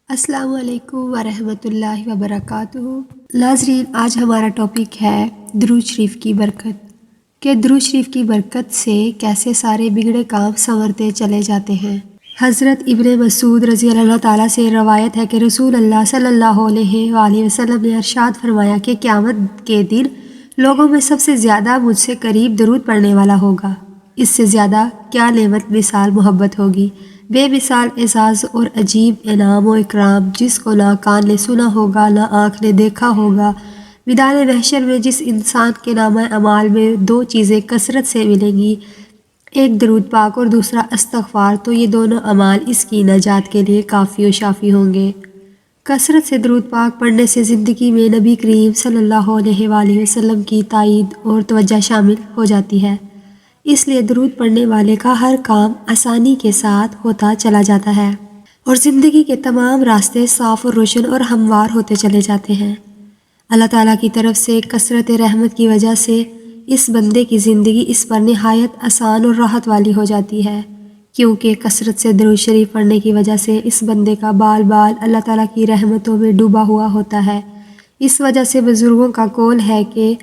السلام علیکم ورحمۃ اللہ وبرکاتہ۔ ناظرین، آج ہمارا ٹاپک ہے درود شریف کی برکت، کہ درود شریف کی برکت سے کیسے سارے بگڑے کام سنورتے چلے جاتے ہیں۔ حضرت ابن مسعود رضی اللہ تعالیٰ سے روایت ہے کہ رسول اللہ صلی اللہ علیہ وآلہ وسلم نے ارشاد فرمایا کہ قیامت کے دن لوگوں میں سب سے زیادہ مجھ سے قریب درود پڑھنے والا ہوگا۔ اس سے زیادہ کیا نعمت مثال محبت ہوگی، بے مثال اعزاز اور عجیب انعام و اکرام، جس کو نہ کان نے سنا ہوگا نہ آنکھ نے دیکھا ہوگا۔ میدان محشر میں جس انسان کے نامہ اعمال میں دو چیزیں کثرت سے ملیں گی، ایک درود پاک اور دوسرا استغفار، تو یہ دونوں اعمال اس کی نجات کے لیے کافی و شافی ہوں گے۔ کثرت سے درود پاک پڑھنے سے زندگی میں نبی کریم صلی اللہ علیہ وآلہ وسلم کی تائید اور توجہ شامل ہو جاتی ہے، اس لیے درود پڑھنے والے کا ہر کام آسانی کے ساتھ ہوتا چلا جاتا ہے اور زندگی کے تمام راستے صاف اور روشن اور ہموار ہوتے چلے جاتے ہیں۔ اللہ تعالیٰ کی طرف سے کثرت رحمت کی وجہ سے اس بندے کی زندگی اس پر نہایت آسان اور راحت والی ہو جاتی ہے، کیونکہ کثرت سے درود شریف پڑھنے کی وجہ سے اس بندے کا بال بال اللہ تعالیٰ کی رحمتوں میں ڈوبا ہوا ہوتا ہے۔ اس وجہ سے بزرگوں کا قول ہے کہ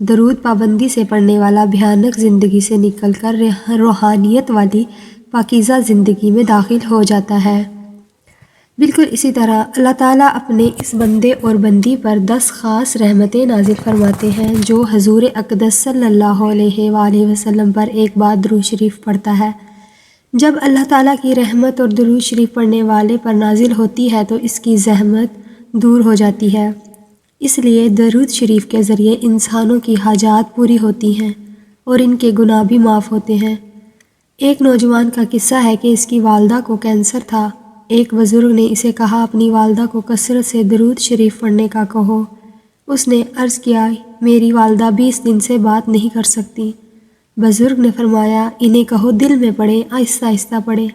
درود پابندی سے پڑھنے والا بھیانک زندگی سے نکل کر روحانیت والی پاکیزہ زندگی میں داخل ہو جاتا ہے۔ بالکل اسی طرح اللہ تعالیٰ اپنے اس بندے اور بندی پر 10 خاص رحمتیں نازل فرماتے ہیں جو حضور اقدس صلی اللہ علیہ وآلہ وسلم پر ایک بار درود شریف پڑھتا ہے۔ جب اللہ تعالیٰ کی رحمت اور درود شریف پڑھنے والے پر نازل ہوتی ہے تو اس کی زحمت دور ہو جاتی ہے، اس لیے درود شریف کے ذریعے انسانوں کی حاجات پوری ہوتی ہیں اور ان کے گناہ بھی معاف ہوتے ہیں۔ ایک نوجوان کا قصہ ہے کہ اس کی والدہ کو کینسر تھا۔ ایک بزرگ نے اسے کہا اپنی والدہ کو کثرت سے درود شریف پڑھنے کا کہو۔ اس نے عرض کیا میری والدہ 20 دن سے بات نہیں کر سکتی۔ بزرگ نے فرمایا انہیں کہو دل میں پڑھیں، آہستہ آہستہ پڑھیں۔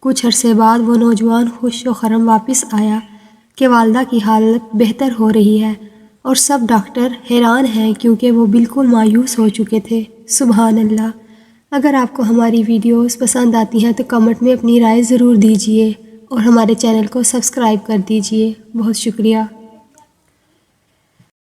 کچھ عرصے بعد وہ نوجوان خوش و خرم واپس آیا کہ والدہ کی حالت بہتر ہو رہی ہے اور سب ڈاکٹر حیران ہیں کیونکہ وہ بالکل مایوس ہو چکے تھے۔ سبحان اللہ۔ اگر آپ کو ہماری ویڈیوز پسند آتی ہیں تو کمنٹ میں اپنی رائے ضرور دیجیے اور ہمارے چینل کو سبسکرائب کر دیجیے۔ بہت شکریہ۔